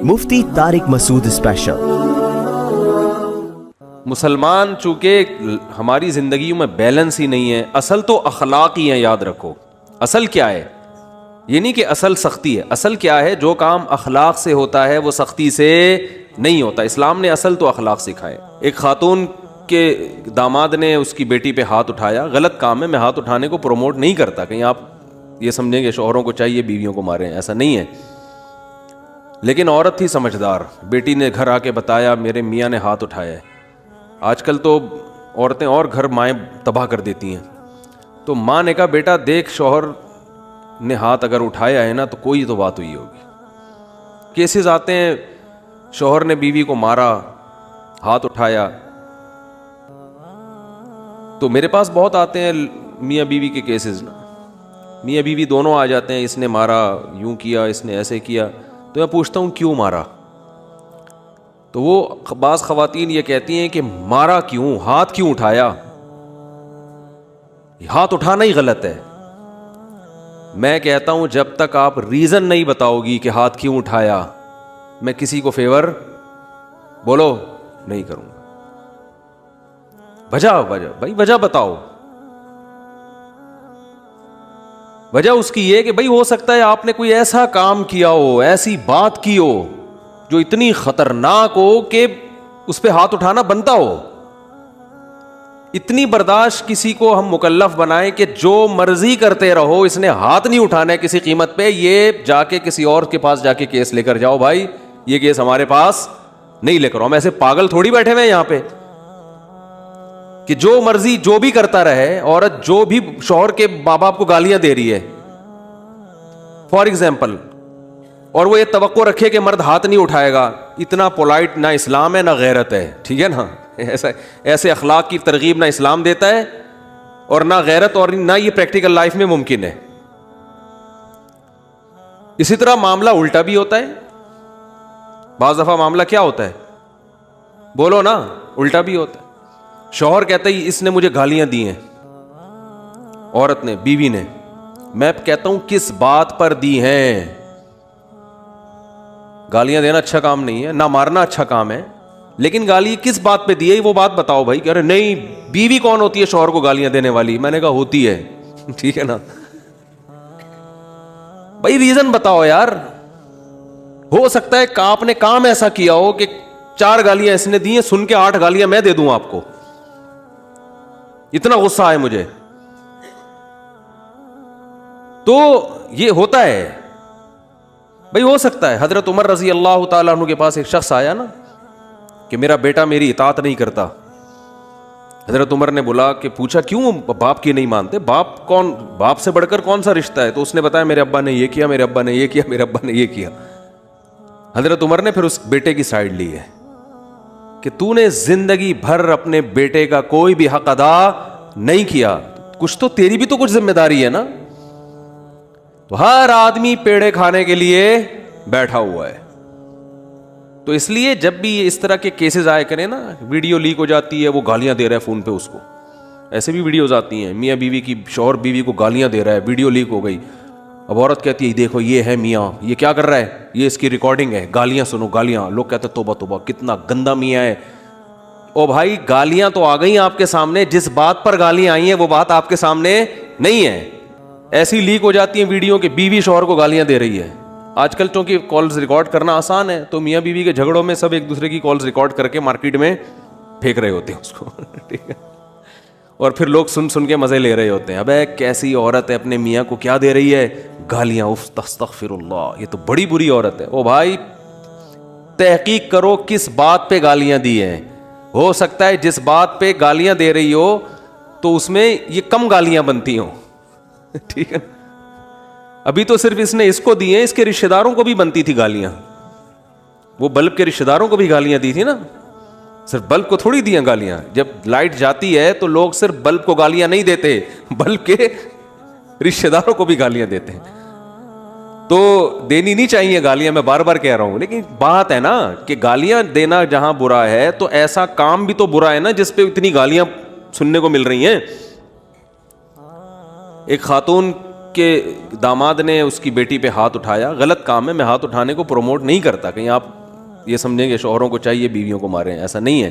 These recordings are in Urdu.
مفتی طارق مسعود اسپیشل۔ مسلمان چونکہ ہماری زندگیوں میں بیلنس ہی نہیں ہے، اصل تو اخلاق ہی ہے، یاد رکھو۔ اصل کیا ہے؟ یہ نہیں کہ اصل سختی ہے، اصل کیا ہے؟ جو کام اخلاق سے ہوتا ہے وہ سختی سے نہیں ہوتا۔ اسلام نے اصل تو اخلاق سکھائے۔ ایک خاتون کے داماد نے اس کی بیٹی پہ ہاتھ اٹھایا، غلط کام ہے، میں ہاتھ اٹھانے کو پروموٹ نہیں کرتا، کہیں آپ یہ سمجھیں کہ شوہروں کو چاہیے بیویوں کو ماریں، ایسا نہیں ہے، لیکن عورت تھی سمجھدار، بیٹی نے گھر آ کے بتایا میرے میاں نے ہاتھ اٹھایا ہے۔ آج کل تو عورتیں اور گھر مائیں تباہ کر دیتی ہیں، تو ماں نے کہا بیٹا دیکھ شوہر نے ہاتھ اگر اٹھایا ہے نا تو کوئی تو بات ہوئی ہوگی۔ کیسز آتے ہیں شوہر نے بیوی کو مارا، ہاتھ اٹھایا، تو میرے پاس بہت آتے ہیں میاں بیوی کے کیسز نا، میاں بیوی دونوں آ جاتے ہیں، اس نے مارا، یوں کیا، اس نے ایسے کیا، تو میں پوچھتا ہوں کیوں مارا؟ تو وہ بعض خواتین یہ کہتی ہیں کہ مارا کیوں، ہاتھ کیوں اٹھایا؟ ہاتھ اٹھانا ہی غلط ہے۔ میں کہتا ہوں جب تک آپ ریزن نہیں بتاؤ گی کہ ہاتھ کیوں اٹھایا، میں کسی کو فیور بولو نہیں کروں گا۔ وجہ بھائی وجہ بتاؤ۔ وجہ اس کی یہ کہ بھائی ہو سکتا ہے آپ نے کوئی ایسا کام کیا ہو، ایسی بات کی ہو جو اتنی خطرناک ہو کہ اس پہ ہاتھ اٹھانا بنتا ہو۔ اتنی برداشت کسی کو ہم مکلف بنائیں کہ جو مرضی کرتے رہو، اس نے ہاتھ نہیں اٹھانا ہے کسی قیمت پہ، یہ جا کے کسی اور کے پاس جا کے کیس لے کر جاؤ، بھائی یہ کیس ہمارے پاس نہیں لے کر آؤ۔ ہم ایسے پاگل تھوڑی بیٹھے ہوئے یہاں پہ کہ جو مرضی جو بھی کرتا رہے۔ عورت جو بھی شوہر کے ماں باپ کو گالیاں دے رہی ہے فار ایگزامپل، اور وہ یہ توقع رکھے کہ مرد ہاتھ نہیں اٹھائے گا، اتنا پولائٹ نہ اسلام ہے نہ غیرت ہے، ٹھیک ہے نا؟ ایسے اخلاق کی ترغیب نہ اسلام دیتا ہے اور نہ غیرت، اور نہ یہ پریکٹیکل لائف میں ممکن ہے۔ اسی طرح معاملہ الٹا بھی ہوتا ہے۔ بعض دفعہ معاملہ کیا ہوتا ہے؟ بولو نا، الٹا بھی ہوتا ہے۔ شوہر کہتا ہے اس نے مجھے گالیاں دی ہیں، عورت نے، بیوی نے، میں کہتا ہوں کس بات پر دی ہیں؟ گالیاں دینا اچھا کام نہیں ہے، نہ مارنا اچھا کام ہے، لیکن گالی کس بات پہ دی ہے وہ بات بتاؤ بھائی۔ کہہ رہے نہیں، بیوی کون ہوتی ہے شوہر کو گالیاں دینے والی؟ میں نے کہا ہوتی ہے، ٹھیک ہے نا بھائی، ریزن بتاؤ یار۔ ہو سکتا ہے کہ آپ نے کام ایسا کیا ہو کہ 4 گالیاں اس نے دی ہیں، سن کے 8 گالیاں میں دے دوں آپ کو، اتنا غصہ ہے مجھے۔ تو یہ ہوتا ہے بھائی، ہو سکتا ہے۔ حضرت عمر رضی اللہ تعالیٰ عنہ کے پاس ایک شخص آیا نا کہ میرا بیٹا میری اطاعت نہیں کرتا۔ حضرت عمر نے بولا کہ پوچھا کیوں باپ کی نہیں مانتے؟ باپ سے بڑھ کر کون سا رشتہ ہے؟ تو اس نے بتایا میرے ابا نے یہ کیا، میرے ابا نے یہ کیا، میرے ابا نے یہ کیا۔ حضرت عمر نے پھر اس بیٹے کی سائیڈ لی ہے کہ تو نے زندگی بھر اپنے بیٹے کا کوئی بھی حق ادا نہیں کیا، کچھ تو تیری بھی تو کچھ ذمہ داری ہے نا۔ تو ہر آدمی پیڑے کھانے کے لیے بیٹھا ہوا ہے۔ تو اس لیے جب بھی اس طرح کے کیسز آئے کریں نا، ویڈیو لیک ہو جاتی ہے، وہ گالیاں دے رہا ہے فون پہ اس کو، ایسے بھی ویڈیوز آتی ہیں، میاں بیوی کی، شوہر بیوی کو گالیاں دے رہا ہے، ویڈیو لیک ہو گئی، اب عورت کہتی ہے دیکھو یہ ہے میاں، یہ کیا کر رہا ہے، یہ اس کی ریکارڈنگ ہے، گالیاں سنو، گالیاں۔ لوگ کہتے ہیں توبہ توبہ کتنا گندا میاں ہے۔ او بھائی گالیاں تو آ گئی آپ کے سامنے، جس بات پر گالیاں آئی ہیں وہ بات آپ کے سامنے نہیں ہے۔ ایسی لیک ہو جاتی ہیں ویڈیو کہ بیوی شوہر کو گالیاں دے رہی ہے۔ آج کل چونکہ کالز ریکارڈ کرنا آسان ہے، تو میاں بیوی کے جھگڑوں میں سب ایک دوسرے کی کالز ریکارڈ کر کے مارکیٹ میں پھینک رہے ہوتے ہیں اس کو، ٹھیک ہے، اور پھر لوگ سن کے مزے لے رہے ہوتے ہیں۔ ابے کیسی عورت ہے، اپنے میاں کو کیا دے رہی ہے؟ گالیاں۔ استغفر اللہ، یہ تو بڑی بری عورت ہے۔ او بھائی تحقیق کرو کس بات پہ گالیاں دی ہیں۔ ہو سکتا ہے جس بات پہ گالیاں دے رہی ہو تو اس میں یہ کم گالیاں بنتی ہوں، ٹھیک ہے۔ ابھی تو صرف اس نے اس کو دی ہیں، اس کے رشتہ داروں کو بھی بنتی تھی گالیاں۔ وہ بلب کے رشتہ داروں کو بھی گالیاں دی تھی نا، صرف بلب کو تھوڑی دیا گالیاں۔ جب لائٹ جاتی ہے تو لوگ صرف بلب کو گالیاں نہیں دیتے، بلب کے رشتہ داروں کو بھی گالیاں دیتے ہیں۔ تو دینی نہیں چاہیے گالیاں، میں بار بار کہہ رہا ہوں، لیکن بات ہے نا کہ گالیاں دینا جہاں برا ہے تو ایسا کام بھی تو برا ہے نا جس پہ اتنی گالیاں سننے کو مل رہی ہیں۔ ایک خاتون کہ داماد نے اس کی بیٹی پہ ہاتھ اٹھایا، غلط کام ہے، میں ہاتھ اٹھانے کو پروموٹ نہیں کرتا، کہیں آپ یہ سمجھیں کہ شوہروں کو چاہیے بیویوں کو ماریں، ایسا نہیں ہے،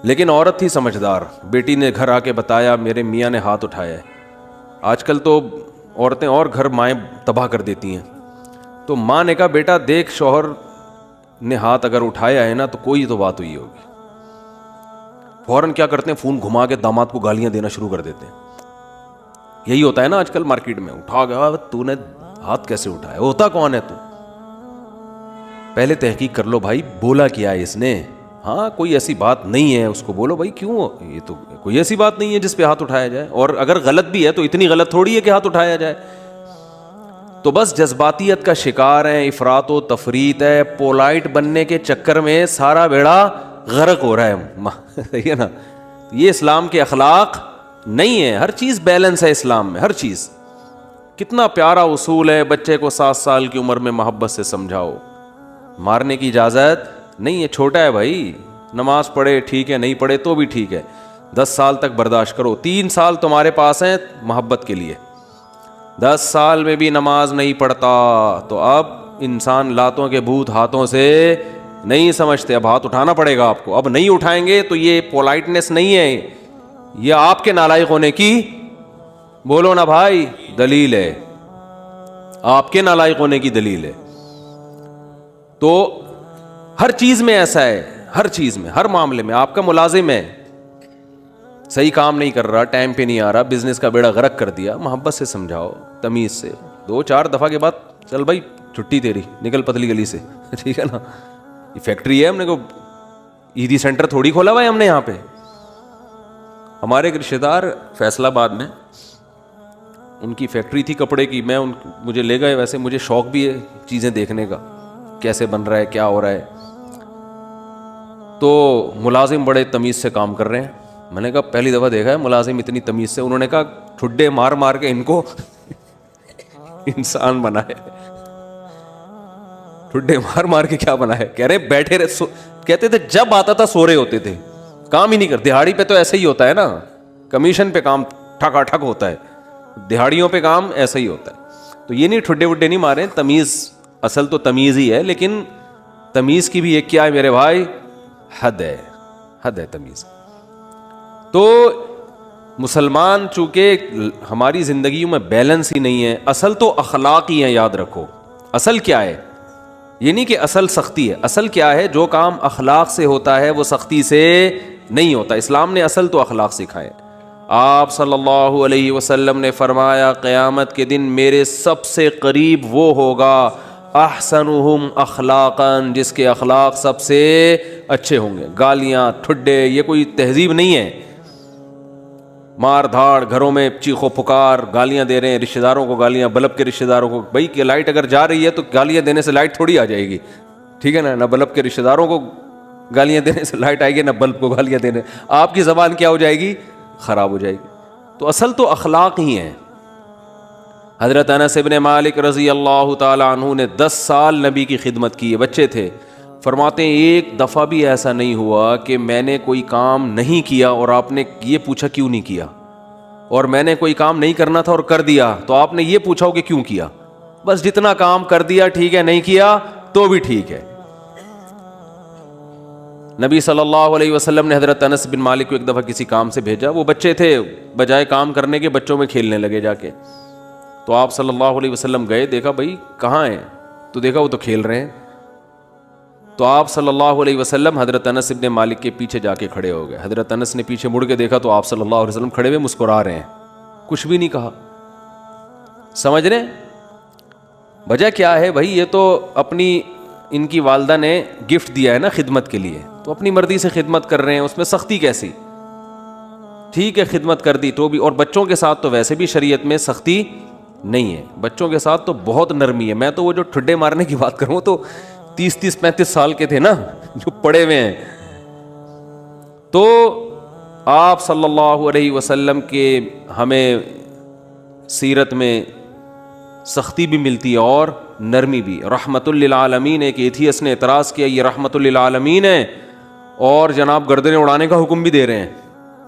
لیکن عورت تھی سمجھدار، بیٹی نے گھر آ کے بتایا میرے میاں نے ہاتھ اٹھایا ہے۔ آج کل تو عورتیں اور گھر مائیں تباہ کر دیتی ہیں، تو ماں نے کہا بیٹا دیکھ شوہر نے ہاتھ اگر اٹھایا ہے نا تو کوئی تو بات ہوئی ہوگی۔ فوراً کیا کرتے ہیں، فون گھما کے داماد کو گالیاں دینا شروع کر دیتے ہیں۔ یہی ہوتا ہے نا آج کل مارکیٹ میں، اٹھا گیا تو نے ہاتھ کیسے اٹھایا، ہوتا کون ہے تو؟ پہلے تحقیق کر لو بھائی، بولا کیا ہے اس نے؟ ہاں کوئی ایسی بات نہیں ہے، اس کو بولو بھائی کیوں، یہ تو کوئی ایسی بات نہیں ہے جس پہ ہاتھ اٹھایا جائے، اور اگر غلط بھی ہے تو اتنی غلط تھوڑی ہے کہ ہاتھ اٹھایا جائے۔ تو بس جذباتیت کا شکار ہیں، افراط و تفریط ہے، پولائٹ بننے کے چکر میں سارا بیڑا غرق ہو رہا ہے، صحیح ہے نا؟ یہ اسلام کے اخلاق نہیں ہے، ہر چیز بیلنس ہے اسلام میں، ہر چیز۔ کتنا پیارا اصول ہے، بچے کو 7 سال کی عمر میں محبت سے سمجھاؤ، مارنے کی اجازت نہیں ہے، چھوٹا ہے بھائی، نماز پڑھے ٹھیک ہے، نہیں پڑھے تو بھی ٹھیک ہے، 10 سال تک برداشت کرو، 3 سال تمہارے پاس ہیں محبت کے لیے، 10 سال میں بھی نماز نہیں پڑھتا تو اب انسان لاتوں کے بھوت ہاتھوں سے نہیں سمجھتے، اب ہاتھ اٹھانا پڑے گا آپ کو، اب نہیں اٹھائیں گے تو یہ پولائٹنس نہیں ہے، یہ آپ کے نالائق ہونے کی، بولو نا بھائی، دلیل ہے، آپ کے نالائق ہونے کی دلیل ہے۔ تو ہر چیز میں ایسا ہے، ہر چیز میں، ہر معاملے میں، آپ کا ملازم ہے، صحیح کام نہیں کر رہا، ٹائم پہ نہیں آ رہا، بزنس کا بیڑا غرق کر دیا، محبت سے سمجھاؤ، تمیز سے، 2-4 دفعہ کے بعد چل بھائی چھٹی تیری، نکل پتلی گلی سے، ٹھیک ہے نا؟ یہ فیکٹری ہے، ہم نے کو عیدی سینٹر تھوڑی کھولا ہوا ہے ہم نے یہاں پہ۔ ہمارے ایک رشتہ دار فیصل آباد میں، ان کی فیکٹری تھی کپڑے کی، مجھے لے گئے، ویسے مجھے شوق بھی ہے چیزیں دیکھنے کا، کیسے بن رہا ہے، کیا ہو رہا ہے، تو ملازم بڑے تمیز سے کام کر رہے ہیں، میں نے کہا پہلی دفعہ دیکھا ہے ملازم اتنی تمیز سے، انہوں نے کہا ٹھڈے مار مار کے ان کو انسان بنا ہے، ٹھڈے مار مار کے کیا بنا ہے، کہہ رہے بیٹھے رہے، کہتے تھے جب آتا تھا سو رہے ہوتے تھے، کام ہی نہیں کرتے، دہاڑی پہ تو ایسے ہی ہوتا ہے نا، کمیشن پہ کام ٹھکا ٹھک ہوتا ہے، دہاڑیوں پہ کام ایسا ہی ہوتا ہے، تو یہ نہیں ٹھڈے وڈے نہیں مارے، تمیز، اصل تو تمیز ہی ہے، لیکن تمیز کی بھی ایک کیا ہے میرے بھائی، حد ہے، حد ہے تمیز۔ تو مسلمان چونکہ ہماری زندگیوں میں بیلنس ہی نہیں ہے، اصل تو اخلاق ہی ہیں، یاد رکھو، اصل کیا ہے، یہ نہیں کہ اصل سختی ہے، اصل کیا ہے، جو کام اخلاق سے ہوتا ہے وہ سختی سے نہیں ہوتا، اسلام نے اصل تو اخلاق سکھائے۔ آپ صلی اللہ علیہ وسلم نے فرمایا قیامت کے دن میرے سب سے قریب وہ ہوگا احسنہم اخلاقا، جس کے اخلاق سب سے اچھے ہوں گے۔ گالیاں، ٹھڈے، یہ کوئی تہذیب نہیں ہے، مار دھاڑ، گھروں میں چیخو پکار، گالیاں دے رہے ہیں رشتہ داروں کو، گالیاں بلب کے رشتہ داروں کو، بھائی کہ لائٹ اگر جا رہی ہے تو گالیاں دینے سے لائٹ تھوڑی آ جائے گی، ٹھیک ہے نا؟ نہ بلب کے رشتہ داروں کو گالیاں دینے سے لائٹ آئے گی، نہ بلب کو گالیاں دینے، آپ کی زبان کیا ہو جائے گی، خراب ہو جائے گی۔ تو اصل تو اخلاق ہی ہیں۔ حضرت انس ابن مالک رضی اللہ تعالی عنہ نے 10 سال نبی کی خدمت کی ہے، بچے تھے، فرماتے ہیں ایک دفعہ بھی ایسا نہیں ہوا کہ میں نے کوئی کام نہیں کیا اور آپ نے یہ پوچھا کیوں نہیں کیا، اور میں نے کوئی کام نہیں کرنا تھا اور کر دیا تو آپ نے یہ پوچھا ہو کہ کیوں کیا، بس جتنا کام کر دیا ٹھیک ہے، نہیں کیا تو بھی ٹھیک ہے۔ نبی صلی اللہ علیہ وسلم نے حضرت انس بن مالک کو ایک دفعہ کسی کام سے بھیجا، وہ بچے تھے، بجائے کام کرنے کے بچوں میں کھیلنے لگے جا کے، تو آپ صلی اللہ علیہ وسلم گئے، دیکھا بھائی کہاں ہیں، تو دیکھا وہ تو کھیل رہے ہیں، تو آپ صلی اللہ علیہ وسلم حضرت انس بن مالک کے پیچھے جا کے کھڑے ہو گئے۔ حضرت انس نے پیچھے مڑ کے دیکھا تو آپ صلی اللہ علیہ وسلم کھڑے ہوئے مسکرا رہے ہیں، کچھ بھی نہیں کہا۔ سمجھ رہے ہیں وجہ کیا ہے بھائی؟ یہ تو اپنی ان کی والدہ نے گفٹ دیا ہے نا خدمت کے لیے، تو اپنی مرضی سے خدمت کر رہے ہیں، اس میں سختی کیسی؟ ٹھیک ہے خدمت کر دی تو بھی، اور بچوں کے ساتھ تو ویسے بھی شریعت میں سختی نہیں ہے، بچوں کے ساتھ تو بہت نرمی ہے۔ میں تو وہ جو ٹھڈے مارنے کی بات کروں تو 30-35 سال کے تھے نا جو پڑے ہوئے ہیں، تو آپ صلی اللہ علیہ وسلم کے ہمیں سیرت میں سختی بھی ملتی ہے اور نرمی بھی۔ رحمت للعالمین، ایک ایتھیس نے اعتراض کیا یہ رحمت للعالمین ہے اور جناب گردنیں اڑانے کا حکم بھی دے رہے ہیں،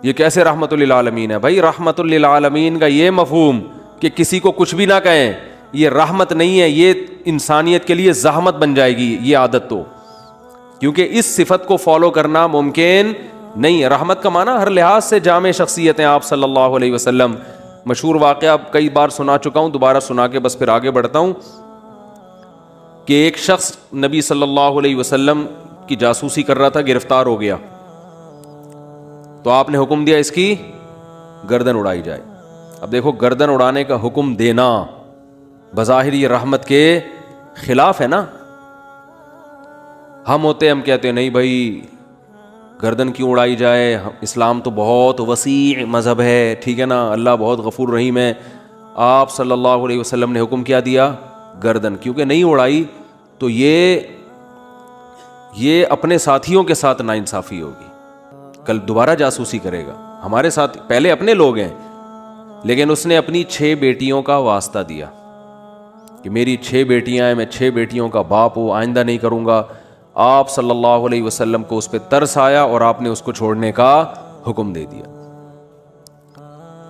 یہ کیسے رحمت للعالمین ہے؟ بھائی رحمت للعالمین کا یہ مفہوم کہ کسی کو کچھ بھی نہ کہیں، یہ رحمت نہیں ہے، یہ انسانیت کے لیے زحمت بن جائے گی یہ عادت، تو کیونکہ اس صفت کو فالو کرنا ممکن نہیں ہے۔ رحمت کا معنی ہر لحاظ سے جامع شخصیت ہیں آپ صلی اللہ علیہ وسلم۔ مشہور واقعہ کئی بار سنا چکا ہوں، دوبارہ سنا کے بس پھر آگے بڑھتا ہوں، کہ ایک شخص نبی صلی اللہ علیہ وسلم کی جاسوسی کر رہا تھا، گرفتار ہو گیا، تو آپ نے حکم دیا اس کی گردن اڑائی جائے۔ اب دیکھو، گردن اڑانے کا حکم دینا بظاہر یہ رحمت کے خلاف ہے نا۔ ہم ہوتے، ہم کہتے ہیں نہیں بھائی گردن کیوں اڑائی جائے، اسلام تو بہت وسیع مذہب ہے، ٹھیک ہے نا، اللہ بہت غفور رحیم ہے۔ آپ صلی اللہ علیہ وسلم نے حکم کیا دیا، گردن، کیونکہ نہیں اڑائی تو یہ اپنے ساتھیوں کے ساتھ ناانصافی ہوگی، کل دوبارہ جاسوسی کرے گا ہمارے ساتھ۔ پہلے اپنے لوگ ہیں، لیکن اس نے اپنی 6 بیٹیوں کا واسطہ دیا کہ میری 6 بیٹیاں ہیں، میں 6 بیٹیوں کا باپ ہوں، آئندہ نہیں کروں گا۔ آپ صلی اللہ علیہ وسلم کو اس پہ ترس آیا اور آپ نے اس کو چھوڑنے کا حکم دے دیا۔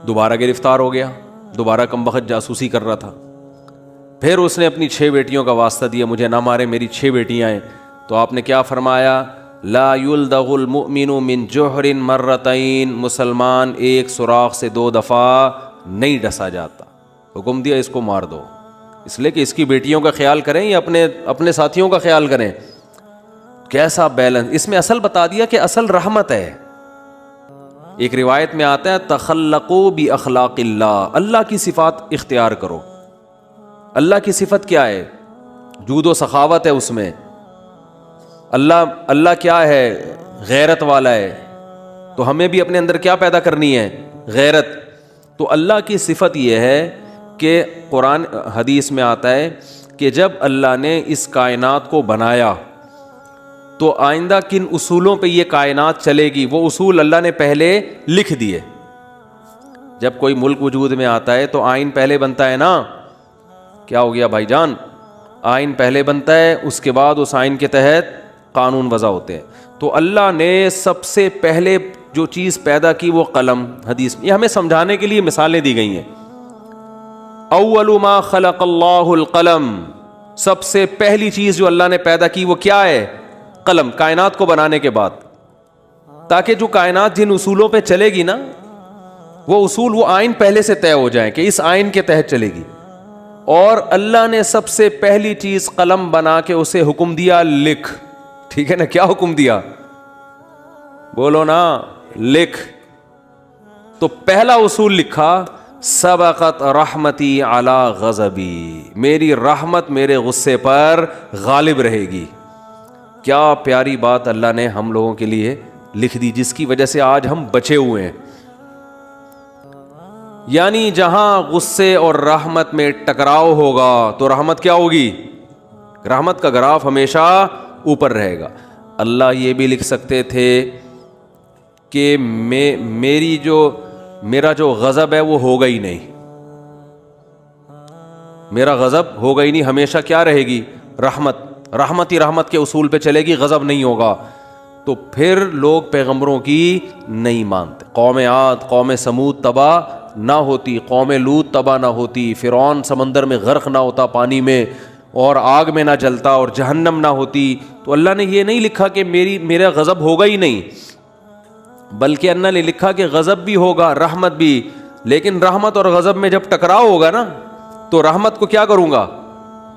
دوبارہ گرفتار ہو گیا، دوبارہ کمبخت جاسوسی کر رہا تھا، پھر اس نے اپنی 6 بیٹیوں کا واسطہ دیا، مجھے نہ مارے، میری 6 بیٹیاں ہیں۔ تو آپ نے کیا فرمایا، لا یلدغ المؤمن من جوہر مرتین، مسلمان ایک سوراخ سے 2 دفعہ نہیں ڈسا جاتا۔ حکم دیا اس کو مار دو، اس لیے کہ اس کی بیٹیوں کا خیال کریں یا اپنے ساتھیوں کا خیال کریں۔ کیسا بیلنس، اس میں اصل بتا دیا کہ اصل رحمت ہے۔ ایک روایت میں آتا ہے تخلقوا باخلاق اللہ، اللہ کی صفات اختیار کرو۔ اللہ کی صفت کیا ہے؟ جود و سخاوت ہے اس میں۔ اللہ کیا ہے؟ غیرت والا ہے، تو ہمیں بھی اپنے اندر کیا پیدا کرنی ہے؟ غیرت۔ تو اللہ کی صفت یہ ہے کہ قرآن حدیث میں آتا ہے کہ جب اللہ نے اس کائنات کو بنایا تو آئندہ کن اصولوں پہ یہ کائنات چلے گی، وہ اصول اللہ نے پہلے لکھ دیے۔ جب کوئی ملک وجود میں آتا ہے تو آئین پہلے بنتا ہے نا، کیا ہو گیا بھائی جان؟ آئین پہلے بنتا ہے، اس کے بعد اس آئین کے تحت قانون وضع ہوتے ہیں۔ تو اللہ نے سب سے پہلے جو چیز پیدا کی وہ قلم، حدیث میں یہ ہمیں سمجھانے کے لیے مثالیں دی گئی ہیں۔ اول ما خلق اللہ القلم، سب سے پہلی چیز جو اللہ نے پیدا کی وہ کیا ہے؟ قلم، کائنات کو بنانے کے بعد، تاکہ جو کائنات جن اصولوں پہ چلے گی نا، وہ اصول، وہ آئین پہلے سے طے ہو جائیں کہ اس آئین کے تحت چلے گی۔ اور اللہ نے سب سے پہلی چیز قلم بنا کے اسے حکم دیا لکھ، ٹھیک ہے نا؟ کیا حکم دیا؟ بولو نا، لکھ۔ تو پہلا اصول لکھا، سبقت رحمتی علی غضبی، میری رحمت میرے غصے پر غالب رہے گی۔ کیا پیاری بات اللہ نے ہم لوگوں کے لیے لکھ دی، جس کی وجہ سے آج ہم بچے ہوئے ہیں۔ یعنی جہاں غصے اور رحمت میں ٹکراؤ ہوگا تو رحمت کیا ہوگی؟ رحمت کا گراف ہمیشہ اوپر رہے گا۔ اللہ یہ بھی لکھ سکتے تھے کہ میرا جو غضب ہے وہ ہوگا ہی نہیں، میرا غضب ہوگا ہی نہیں، ہمیشہ کیا رہے گی؟ رحمت ہی رحمت کے اصول پہ چلے گی، غضب نہیں ہوگا۔ تو پھر لوگ پیغمبروں کی نہیں مانتے۔ قوم عاد، قوم سمود تباہ نہ ہوتی، قوم لوط تباہ نہ ہوتی، فرعون سمندر میں غرق نہ ہوتا پانی میں، اور آگ میں نہ جلتا، اور جہنم نہ ہوتی، تو اللہ نے یہ نہیں لکھا کہ میرا غضب ہوگا ہی نہیں، بلکہ اللہ نے لکھا کہ غضب بھی ہوگا، رحمت بھی۔ لیکن رحمت اور غضب میں جب ٹکراؤ ہوگا نا، تو رحمت کو کیا کروں گا؟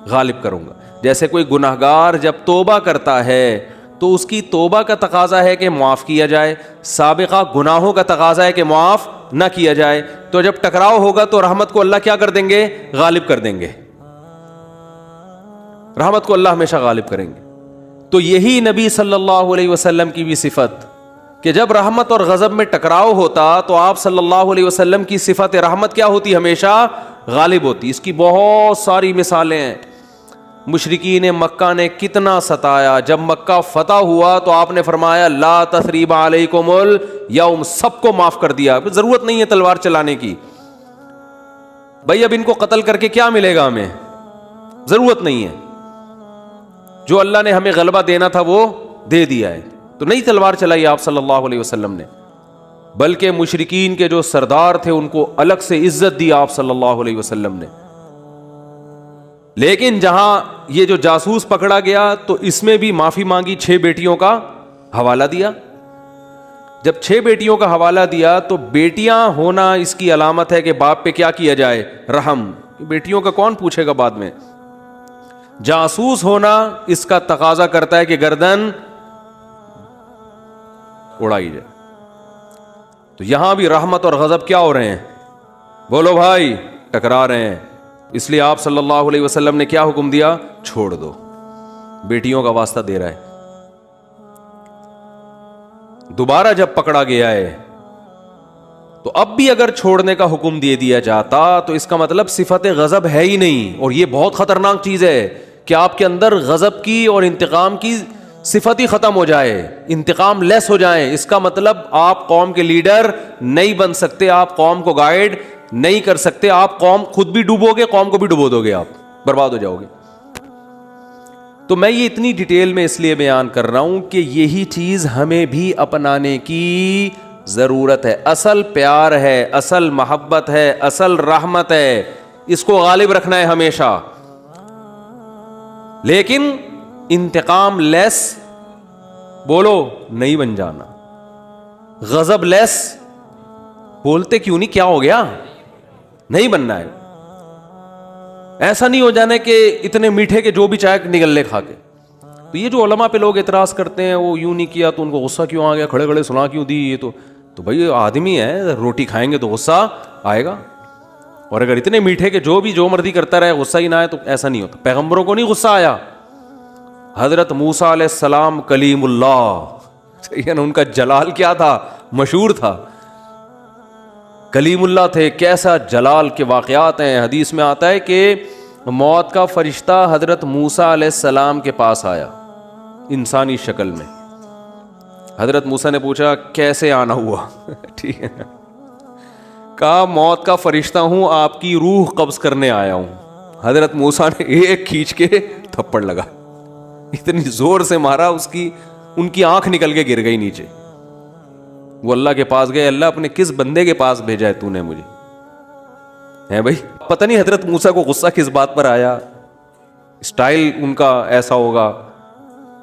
غالب کروں گا۔ جیسے کوئی گناہگار جب توبہ کرتا ہے تو اس کی توبہ کا تقاضا ہے کہ معاف کیا جائے، سابقہ گناہوں کا تقاضا ہے کہ معاف نہ کیا جائے۔ تو جب ٹکراؤ ہوگا تو رحمت کو اللہ کیا کر دیں گے؟ غالب کر دیں گے۔ رحمت کو اللہ ہمیشہ غالب کریں گے۔ تو یہی نبی صلی اللہ علیہ وسلم کی بھی صفت، کہ جب رحمت اور غضب میں ٹکراؤ ہوتا تو آپ صلی اللہ علیہ وسلم کی صفت رحمت کیا ہوتی؟ ہمیشہ غالب ہوتی۔ اس کی بہت ساری مثالیں ہیں۔ مشرکین مکہ نے کتنا ستایا، جب مکہ فتح ہوا تو آپ نے فرمایا لا تثریب علیکم الیوم، سب کو معاف کر دیا، ضرورت نہیں ہے تلوار چلانے کی۔ بھائی اب ان کو قتل کر کے کیا ملے گا ہمیں؟ ضرورت نہیں ہے، جو اللہ نے ہمیں غلبہ دینا تھا وہ دے دیا ہے، تو نہیں تلوار چلائی آپ صلی اللہ علیہ وسلم نے۔ بلکہ مشرکین کے جو سردار تھے ان کو الگ سے عزت دی آپ صلی اللہ علیہ وسلم نے. لیکن جہاں یہ جو جاسوس پکڑا گیا تو اس میں بھی معافی مانگی, 6 بیٹیوں کا حوالہ دیا. جب 6 بیٹیوں کا حوالہ دیا تو بیٹیاں ہونا اس کی علامت ہے کہ باپ پہ کیا کیا جائے, رحم. بیٹیوں کا کون پوچھے گا بعد میں. جاسوس ہونا اس کا تقاضا کرتا ہے کہ گردن اڑائی جائے. تو یہاں بھی رحمت اور غضب کیا ہو رہے ہیں, بولو بھائی, ٹکرا رہے ہیں. اس لیے آپ صلی اللہ علیہ وسلم نے کیا حکم دیا, چھوڑ دو. بیٹیوں کا واسطہ دے رہا ہے. دوبارہ جب پکڑا گیا ہے تو اب بھی اگر چھوڑنے کا حکم دے دیا جاتا تو اس کا مطلب صفت غضب ہے ہی نہیں. اور یہ بہت خطرناک چیز ہے کہ آپ کے اندر غضب کی اور انتقام کی صفت ہی ختم ہو جائے, انتقام لیس ہو جائیں. اس کا مطلب آپ قوم کے لیڈر نہیں بن سکتے, آپ قوم کو گائیڈ نہیں کر سکتے, آپ قوم خود بھی ڈوبو گے, قوم کو بھی ڈبو دو گے, آپ برباد ہو جاؤ گے. تو میں یہ اتنی ڈیٹیل میں اس لیے بیان کر رہا ہوں کہ یہی چیز ہمیں بھی اپنانے کی ضرورت ہے. اصل پیار ہے, اصل محبت ہے, اصل رحمت ہے, اس کو غالب رکھنا ہے ہمیشہ. لیکن انتقام لیس بولو نہیں بن جانا, غضب لیس بولتے کیوں نہیں, کیا ہو گیا, نہیں بننا ہے. ایسا نہیں ہو جانا کہ اتنے میٹھے کے جو بھی چائے نگل لے کھا کے. تو یہ جو علماء پہ لوگ اعتراض کرتے ہیں وہ یوں نہیں کیا تو ان کو غصہ کیوں آ گیا, کھڑے کھڑے سنا کیوں دی, یہ تو بھائی آدمی ہے, روٹی کھائیں گے تو غصہ آئے گا. اور اگر اتنے میٹھے کے جو بھی جو مرضی کرتا رہے غصہ ہی نہ آئے تو ایسا نہیں ہوتا. پیغمبروں کو نہیں غصہ آیا. حضرت موسیٰ علیہ السلام کلیم اللہ, صحیح نا, ان کا جلال کیا تھا, مشہور تھا, کلیم اللہ تھے. کیسا جلال کے واقعات ہیں. حدیث میں آتا ہے کہ موت کا فرشتہ حضرت موسیٰ علیہ السلام کے پاس آیا انسانی شکل میں. حضرت موسیٰ نے پوچھا کیسے آنا ہوا, ٹھیک ہے, کہا موت کا فرشتہ ہوں, آپ کی روح قبض کرنے آیا ہوں. حضرت موسیٰ نے ایک کھینچ کے تھپڑ لگا, اتنی زور سے مارا ان کی آنکھ نکل کے گر گئی نیچے. وہ اللہ کے پاس گئے, اللہ اپنے کس بندے کے پاس بھیجا ہے تو نے مجھے, ہے بھائی. پتہ نہیں حضرت موسیٰ کو غصہ کس بات پر آیا, اسٹائل ان کا ایسا ہوگا,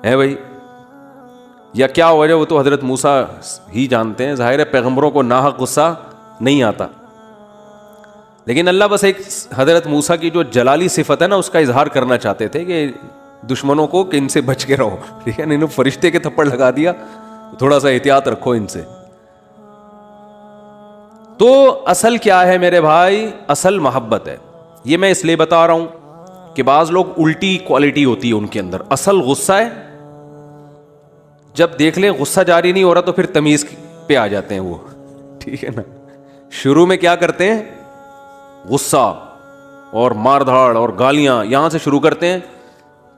ہے بھائی, یا کیا وجہ, وہ تو حضرت موسیٰ ہی جانتے ہیں. ظاہر ہے پیغمبروں کو ناحق غصہ نہیں آتا, لیکن اللہ بس ایک حضرت موسیٰ کی جو جلالی صفت ہے نا اس کا اظہار کرنا چاہتے تھے کہ دشمنوں کو کہ ان سے بچ کے رہو, ٹھیک ہے. انہوں فرشتے کے تھپڑ لگا دیا, تھوڑا سا احتیاط رکھو ان سے. تو اصل کیا ہے میرے بھائی, اصل محبت ہے. یہ میں اس لیے بتا رہا ہوں کہ بعض لوگ الٹی کوالٹی ہوتی ہے ان کے اندر. اصل غصہ ہے, جب دیکھ لیں غصہ جاری نہیں ہو رہا تو پھر تمیز پہ آ جاتے ہیں وہ, ٹھیک ہے نا. شروع میں کیا کرتے ہیں, غصہ اور مار دھاڑ اور گالیاں یہاں سے شروع کرتے ہیں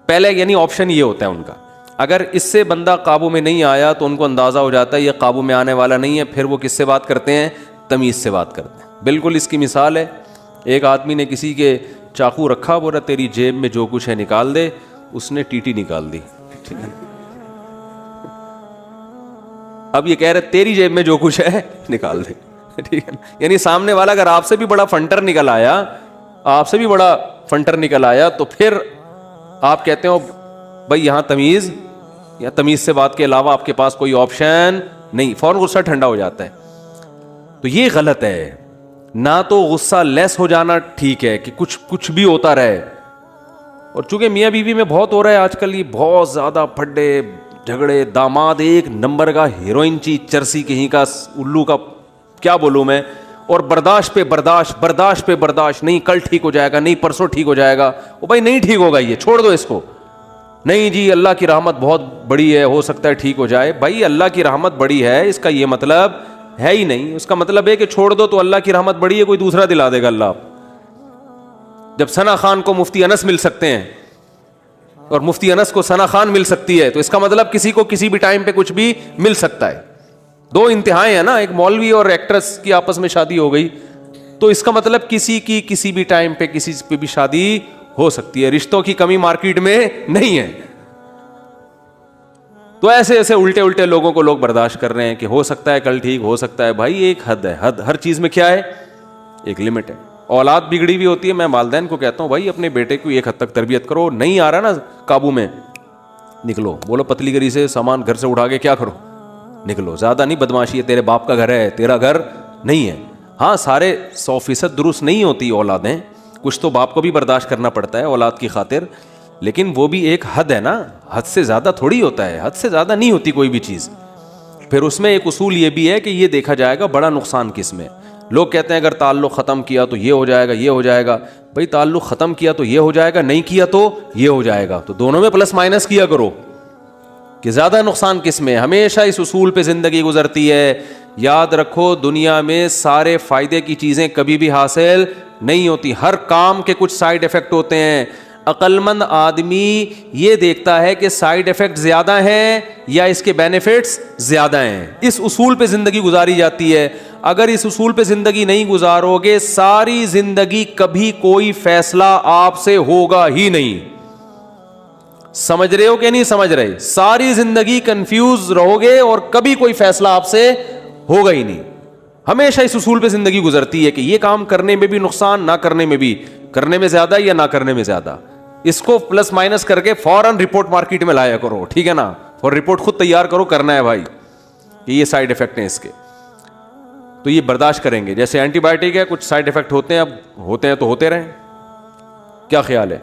پہلے, یعنی آپشن یہ ہوتا ہے ان کا. اگر اس سے بندہ قابو میں نہیں آیا تو ان کو اندازہ ہو جاتا ہے یہ قابو میں آنے والا نہیں ہے, پھر وہ کس سے بات کرتے ہیں, تمیز سے بات کرتے ہیں. بالکل اس کی مثال ہے, ایک آدمی نے کسی کے چاقو رکھا, بولا تیری جیب میں جو کچھ ہے نکال دے, اس نے ٹیٹی نکال دی. اب یہ کہہ رہے تیری جیب میں جو کچھ ہے نکال دے, ٹھیک ہے. یعنی سامنے والا اگر آپ سے بھی بڑا فنٹر نکل آیا, آپ سے بھی بڑا فنٹر نکل آیا تو پھر آپ کہتے ہو بھائی یہاں تمیز, یا تمیز سے بات کے علاوہ آپ کے پاس کوئی آپشن نہیں, فوراً غصہ ٹھنڈا ہو جاتا ہے. تو یہ غلط ہے. نہ تو غصہ لیس ہو جانا ٹھیک ہے کہ کچھ بھی ہوتا رہے, اور چونکہ میاں بیوی میں بہت ہو رہا ہے آج کل, یہ بہت زیادہ پھڈے جھگڑے, داماد ایک نمبر کا ہیروئن چی چرسی کہیں کا الو کا, کیا بولوں میں, اور برداشت پہ برداشت, نہیں کل ٹھیک ہو جائے گا, نہیں پرسوں ٹھیک ہو جائے گا. وہ بھائی نہیں ٹھیک ہوگا, یہ چھوڑ دو اس کو. نہیں جی اللہ کی رحمت بہت بڑی ہے, ہو سکتا ہے ٹھیک ہو جائے. بھائی اللہ کی رحمت بڑی ہے اس کا یہ مطلب ہے ہی نہیں. اس کا مطلب ہے کہ چھوڑ دو تو اللہ کی رحمت بڑی ہے, کوئی دوسرا دلا دے گا اللہ. جب ثنا خان کو مفتی انس مل سکتے ہیں اور مفتی انس کو ثنا خان مل سکتی ہے, تو اس کا مطلب کسی کو کسی بھی ٹائم پہ کچھ بھی مل سکتا ہے. دو انتہائیں ہیں نا, ایک مولوی اور ایکٹریس کی آپس میں شادی ہو گئی, تو اس کا مطلب کسی کی کسی بھی ٹائم پہ کسی پہ بھی شادی ہو سکتی ہے. رشتوں کی کمی مارکیٹ میں نہیں ہے. تو ایسے ایسے الٹے الٹے لوگوں کو لوگ برداشت کر رہے ہیں کہ ہو سکتا ہے کل ٹھیک ہو سکتا ہے. بھائی ایک حد ہے, حد ہر چیز میں کیا ہے, ایک لمٹ ہے. اولاد بگڑی ہوئی ہوتی ہے, میں والدین کو کہتا ہوں بھائی اپنے بیٹے کو ایک حد تک تربیت کرو, نہیں آ رہا نا قابو میں, نکلو. بولو پتلی گری سے سامان گھر سے اٹھا کے کیا کرو, نکلو. زیادہ نہیں بدماشی ہے, تیرے باپ کا گھر ہے, تیرا گھر نہیں ہے. ہاں سارے 100% درست نہیں ہوتی اولادیں, کچھ تو باپ کو بھی برداشت کرنا پڑتا ہے اولاد کی خاطر, لیکن وہ بھی ایک حد ہے نا, حد سے زیادہ تھوڑی ہوتا ہے, حد سے زیادہ نہیں ہوتی کوئی بھی چیز. پھر اس میں ایک اصول یہ بھی ہے کہ یہ دیکھا جائے گا بڑا نقصان کس میں. لوگ کہتے ہیں اگر تعلق ختم کیا تو یہ ہو جائے گا, یہ ہو جائے گا. بھائی تعلق ختم کیا تو یہ ہو جائے گا, نہیں کیا تو یہ ہو جائے گا, تو دونوں میں پلس مائنس کیا کرو کہ زیادہ نقصان کس میں. ہمیشہ اس اصول پہ زندگی گزرتی ہے. یاد رکھو دنیا میں سارے فائدے کی چیزیں کبھی بھی حاصل نہیں ہوتی, ہر کام کے کچھ سائیڈ افیکٹ ہوتے ہیں. عقل مند آدمی یہ دیکھتا ہے کہ سائیڈ افیکٹ زیادہ ہیں یا اس کے بینیفٹس زیادہ ہیں. اس اصول پہ زندگی گزاری جاتی ہے. اگر اس اصول پہ زندگی نہیں گزارو گے ساری زندگی کبھی کوئی فیصلہ آپ سے ہوگا ہی نہیں. سمجھ رہے ہو کہ نہیں سمجھ رہے؟ ساری زندگی کنفیوز رہو گے اور کبھی کوئی فیصلہ آپ سے ہوگا ہی نہیں. ہمیشہ اس اصول پہ زندگی گزرتی ہے کہ یہ کام کرنے میں بھی نقصان, نہ کرنے میں بھی, کرنے میں زیادہ یا نہ کرنے میں زیادہ. اس کو پلس مائنس کر کے فوراً رپورٹ مارکیٹ میں لایا کرو, ٹھیک ہے نا, اور رپورٹ خود تیار کرو, کرنا ہے بھائی کہ یہ سائیڈ افیکٹ ہیں اس کے, تو یہ برداشت کریں گے. جیسے اینٹی بایوٹک ہے, کچھ سائیڈ افیکٹ ہوتے ہیں, اب ہوتے ہیں تو ہوتے رہیں. کیا خیال ہے؟